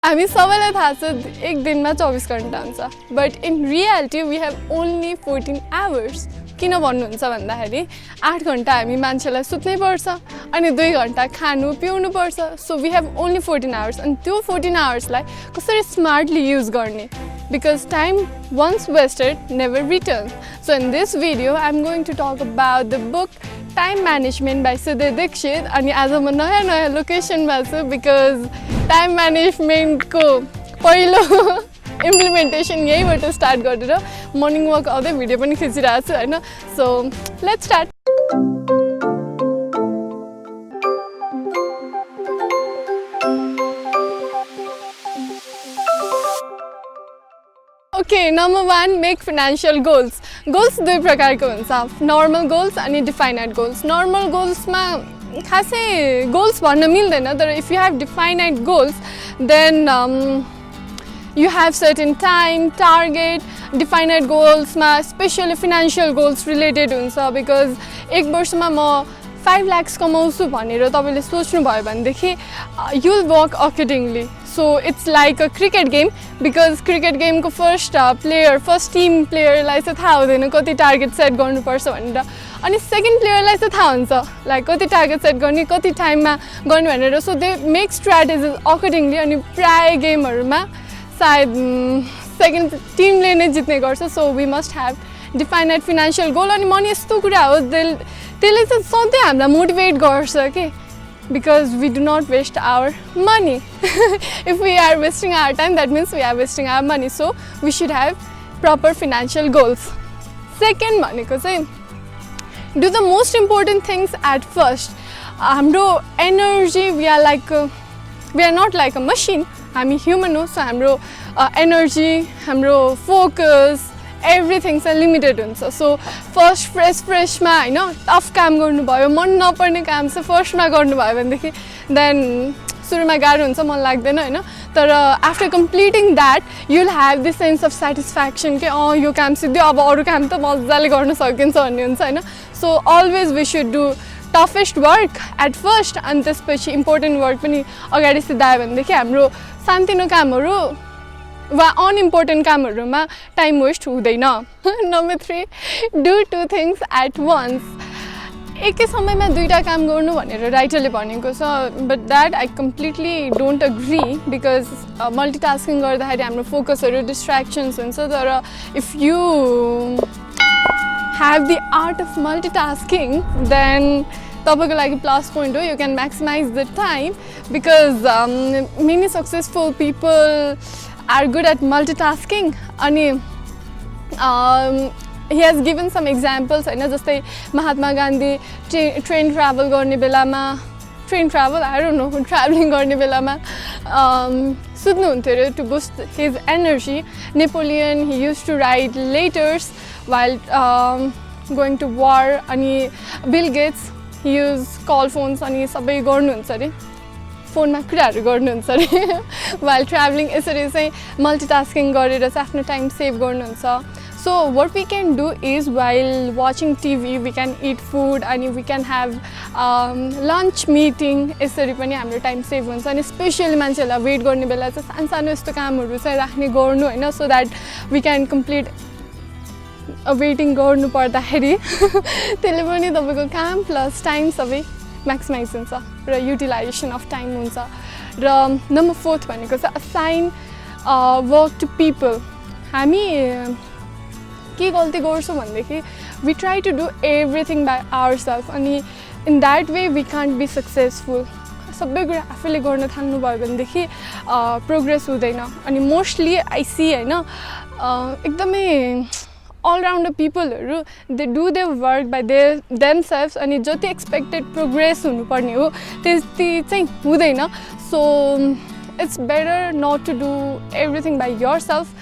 हामी सबैलाई थाहा छ एक दिनमा 24 घण्टा हुन्छ but in reality we have only 14 hours किन भन्नुहुन्छ भन्दाखेरि 8 घण्टा हामी मान्छेलाई सुत्नै पर्छ अनि 2 घण्टा खानु पिउनु पर्छ so we have only 14 hours अनि त्यो 14 आवर्सलाई कसरी स्मार्टली युज गर्ने because time once wasted never returns. So in this video I'm going to talk about the book Time Management by Sudhir Dixit अनि आज म नयाँ लोकेसनमा छु because time management को पहिलो इम्प्लिमेन्टेसन यहीबाट स्टार्ट गरेर मर्निङ वक आउँदै भिडियो पनि खिचिरहेको छु हैन so let's start Okay, number 1, make financial goals. Goals दुई प्रकारको हुन्छ normal goals अनि definite goals. Normal goals मा खासै goals भन्न मिल्दैन तर if you have definite goals then you have certain time target. Definite goals मा especially financial goals related हुन्छ because एक वर्षमा म 5 lakhs कमाउँछु भनेर तपाईले सोच्नु भयो भनेदेखि you'll work accordingly. So it's like a cricket game because cricket game को first team player लाई चाहिँ थाहा हुँदैन कति टार्गेट सेट गर्नुपर्छ भनेर अनि सेकेन्ड प्लेयर लाई चाहिँ थाहा हुन्छ लाइक कति टार्गेट सेट गर्ने कति टाइममा गर्ने भनेर so they make strategies accordingly अनि प्राय गेमहरुमा सायद सेकेन्ड टिमले नै जित्ने गर्छ so we must have defined financial goal अनि मनी यस्तो कुरा हो त्यसले चाहिँ सधैँ हामीलाई मोटिभेट गर्छ के because we do not waste our money. If we are wasting our time, that means we are wasting our money. So we should have proper financial goals. Second, भनेको चाहिँ do the most important things at first. हाम्रो energy, we are not like a machine. हामी human हो, so हाम्रो energy, हाम्रो focus, everything is limited हुन्छ so first fresh मा हैन टफ काम गर्नु भयो मन नपर्ने काम चाहिँ फर्स्ट मा गर्नु भयो भनेदेखि देन सुरुमा गाह्रो हुन्छ मन लाग्दैन हैन तर after completing that you will have the sense of satisfaction के यो काम सिद्धियो अब अरु काम त मजाले गर्न सकिन्छ भन्ने हुन्छ हैन so always we should do toughest work at first अनि त्यसपछि इम्पोर्टेन्ट वर्क पनि अगाडि सिधायो भनेदेखि हाम्रो सानोतिनो कामहरु वा अनइम्पोर्टेन्ट कामहरुमा टाइम वेस्ट हुँदैन number 3 do two things at once एकै समयमा दुईटा काम गर्नु भनेर राइटरले भनेको छ but that I completely don't agree because multitasking गर्दाखेरि हाम्रो फोकसहरु डिस्ट्र्याक्सन्स हुन्छ तर if you have the art of multitasking then तपाईको लागि प्लस पोइन्ट हो you can maximise the time because many successful people are good at multitasking अनि he has given some examples हैन जस्तै महात्मा गान्धी ट्रेन ट्राभल गर्ने बेलामा train travel I don't know travelling गर्ने बेलामा सुत्नु हुन्थ्यो रे to boost his energy. Napoleon he used to write letters while going to war अनि Bill Gates he used call phones अनि सबै गर्नुहुन्छ रे फोनमा कुराहरु गर्नुहुन्छ रे while traveling यसरी चाहिँ मल्टिटास्किङ गरेर चाहिँ आफ्नो टाइम सेभ गर्नुहुन्छ so what we can do is while watching TV we can eat food and we can have lunch meeting यसरी पनि हाम्रो टाइम सेभ हुन्छ अनि स्पेशली मान्छेलाई वेट गर्ने बेला चाहिँ सानो यस्तो कामहरु चाहिँ राख्ने गर्नु हैन so that we can complete waiting गर्नु पर्दाखेरि त्यसले पनि तपाईको काम प्लस टाइम सबै म्याक्सिमाइज हुन्छ र युटिलाइजेसन अफ टाइम हुन्छ र नम्बर 4 भनेको चाहिँ असाइन वर्क टु पिपल हामी के गल्ती गर्छौं भन्देखि we try to do everything by ourselves अनि in that way we can't be successful सबै कुरा आफैले गर्न थाल्नु भयो भनेदेखि प्रोग्रेस हुँदैन अनि मोस्टली आई सी हैन एकदमै all-rounder people they do their work by themselves अनि जति expected progress हुनुपर्ने हो त्यति चाहिँ हुँदैन so it's better not to do everything by yourself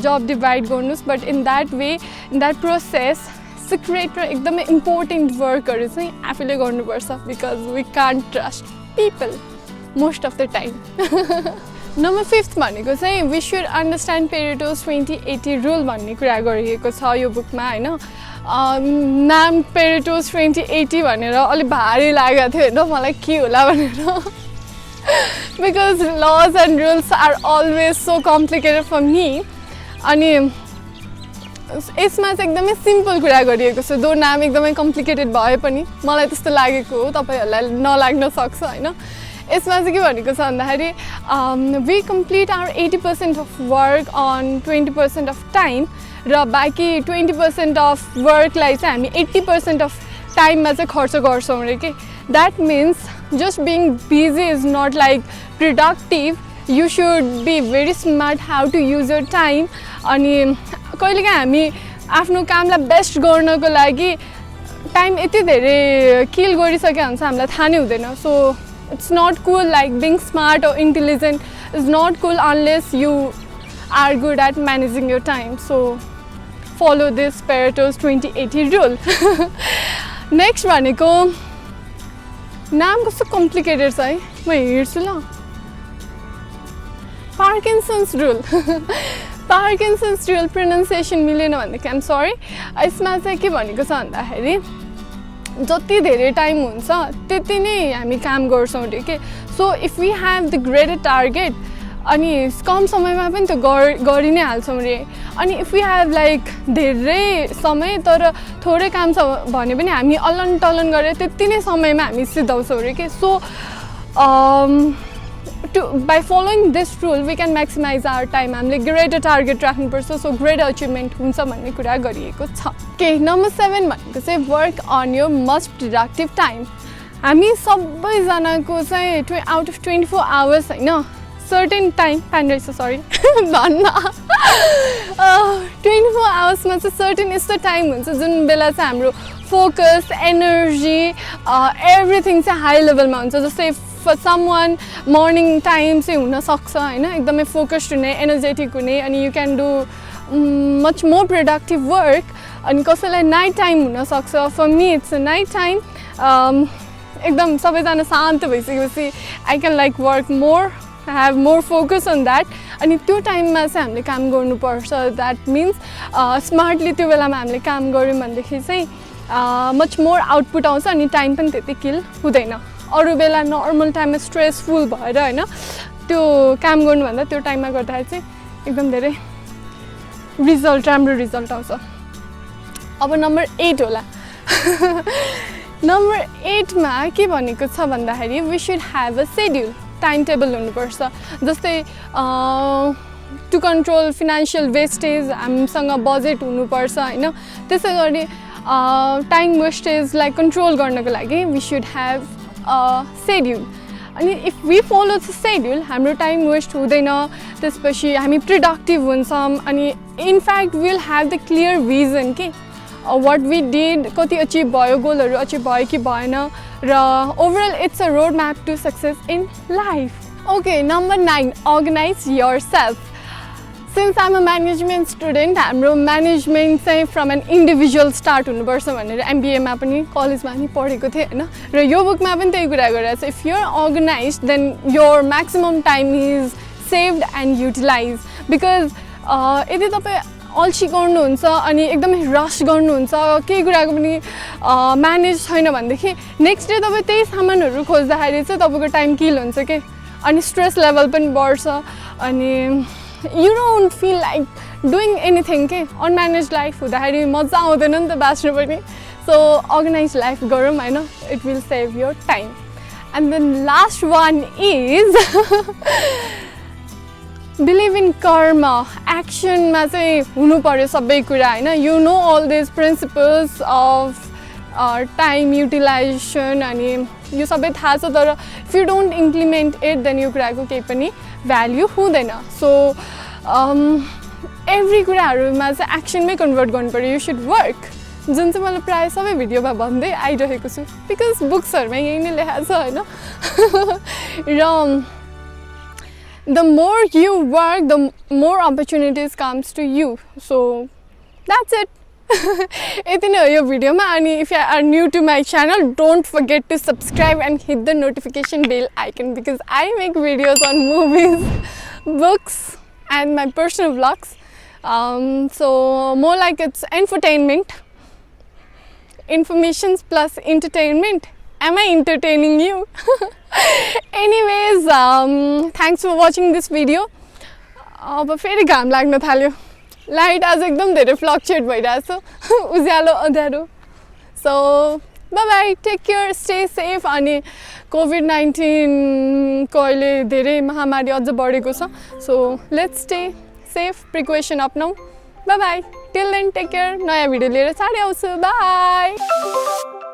job divide गर्नुस् but in that way in that process secret र एकदमै important workहरु चाहिँ आफैले गर्नुपर्छ because we can't trust people most of the time number 5 भनेको चाहिँ we should understand Pareto's 20-80 rule भन्ने कुरा गरिएको छ यो बुकमा हैन नाम Pareto's 20-80 भनेर अलि भारी लागेको थियो हैन मलाई के होला भनेर because laws and rules are always so complicated for me. अनि यसमा चाहिँ एकदमै सिम्पल कुरा गरिएको छ, दो नाम एकदमै कम्प्लिकेटेड भए पनि मलाई त्यस्तो लागेको हो, तपाईहरुलाई नलाग्न सक्छ हैन। यसमा चाहिँ के भनेको छ भन्दाखेरि we complete our 80% of work on 20% of time र बाँकी 20% of work लाई चाहिँ हामी 80% of time मा चाहिँ खर्च गर्छौं रे के। That means just being busy is not like productive. You should be very smart how to use your time. अनि कहिलेकाहीँ हामी आफ्नो कामलाई बेस्ट गर्नको लागि टाइम यति धेरै किल गरिसकेका हुन्छ हामीलाई थाहा नै हुँदैन। So it's not cool, like being smart or intelligent is not cool unless you are good at managing your time. So follow this Pareto's 20-80 rule. Next भनेको नाम कस्तो कम्प्लिकेटेड छ है, म हेर्छु ल। Parkinson's rule. Parkinson's rule pronunciation मिलेन भनेदेखि I'm sorry. यसमा चाहिँ के भनेको छ भन्दाखेरि जति धेरै टाइम हुन्छ त्यति नै हामी काम गर्छौं रे के। So if we have the greater target अनि कम समयमा पनि त गरि नै हाल्छौं रे। अनि इफ वी हैव लाइक धेरै समय तर थोरै काम छ भने पनि हामी अल्लन टल्लन गरेर त्यति नै समयमा हामी सिधाउँछौं रे के। So by following this rule we can maximize our time. हामीले greater target राख्नुपर्छ, so greater achievement हुन्छ भन्ने कुरा गरिएको छ। Okay, number 7 भनेको चाहिँ work on your most productive time. हामी सबैजनाको चाहिँ out of 24 hours हैन certain time sorry भन्न 24 hours मा चाहिँ certain यस्तो time हुन्छ जुन बेला चाहिँ हाम्रो focus, energy, everything चाहिँ high level मा हुन्छ। जस्तै for someone morning time चाहिँ हुन सक्छ हैन, एकदमै focused हुने, energetic हुने, अनि you can do much more productive work। अनि कसैलाई night time हुन सक्छ, for me it's a night time। एकदम सबैजना शान्त भइसकेपछि I can like work more, have more focus on that। अनि त्यो टाइममा चाहिँ हामीले काम गर्नुपर्छ। that means smartly त्यो बेलामा हामीले काम गर्यौं भनेदेखि चाहिँ much more output आउँछ अनि टाइम पनि त्यति किल हुँदैन। अरु बेला नर्मल टाइममा स्ट्रेसफुल भएर हैन त्यो काम गर्नु भन्दा त्यो टाइममा गर्दा चाहिँ एकदम धेरै राम्रो रिजल्ट आउँछ। अब नम्बर 8 होला। नम्बर 8 मा के भनेको छ भन्दाखेरि we should have a schedule, time table हुनुपर्छ। जस्तै to control financial wastage हामीसँग बजेट हुनुपर्छ हैन। त्यसैगरी टाइम वेस्टेजलाई कन्ट्रोल गर्नको लागि we should have a schedule। अनि if we follow the schedule हाम्रो टाइम वेस्ट हुँदैन, त्यसपछि हामी प्रोडक्टिभ हुन्छौं अनि in fact we will have the clear vision के what we did, कति अचिभ भयो, गोलहरु अचिभ भयो कि भएन र overall it's a road map to success in life। Okay, number 9, organize yourself। Since I'm a management student, हाम्रो management चाहिँ from an individual start हुनुपर्छ भनेर MBA मा पनि कलेजमा पनि पढेको थिए हैन र यो बुकमा पनि त्यही कुरा गरिरहेको छ। If you're organized then your maximum time is saved and utilized। Because यदि तपाई अल्छी गर्नुहुन्छ अनि एकदमै रश गर्नुहुन्छ, केही कुराको पनि म्यानेज छैन भनेदेखि नेक्स्ट डे तपाई त्यही सामानहरु खोज्दाखेरि चाहिँ तपाईको टाइम किल हुन्छ के अनि स्ट्रेस लेभल पनि बढ्छ अनि you don't feel like doing anything के। unmanaged life हुँदाखेरि मजा आउँदैन नि त बाँच्नु पनि। so organized life गरौँ हैन, it will save your time। and then last one is believe in karma। action मा चाहिँ हुनु पर्यो सबै कुरा हैन। you know all these principles of time utilization अनि यो सबै थाहा छ तर if you don't implement it then यो कुराको केही पनि भ्याल्यु हुँदैन। सो एभ्री कुराहरुमा चाहिँ एक्सनमै कन्भर्ट गर्नु पर्यो। यु शुड वर्क, जुन चाहिँ मैले प्राय सबै भिडियोमा भन्दै आइरहेको छु बिकज बुक्सहरुमा यही नै लेखेको छ हैन। र the more you work the more opportunities comes to you। so that's it। यति नै हो यो भिडियोमा। अनि if you are new to my channel don't forget to subscribe and hit the notification bell icon because I make videos on movies, books and my personal vlogs। so more like it's entertainment, information plus entertainment Am I entertaining you? Anyways, thanks for watching this video. अब फेरि घाम लाग्न थाल्यो light आज एकदम धेरै fluctuate भइरहेछ उज्यालो अँध्यारो so bye bye take care stay safe अनि COVID-19 को अहिले धेरै महामारी अझ बढेको छ so let's stay safe precaution अपनाऊ bye bye till then take care नयाँ भिडियो लिएर चाँडै आउँछु बाई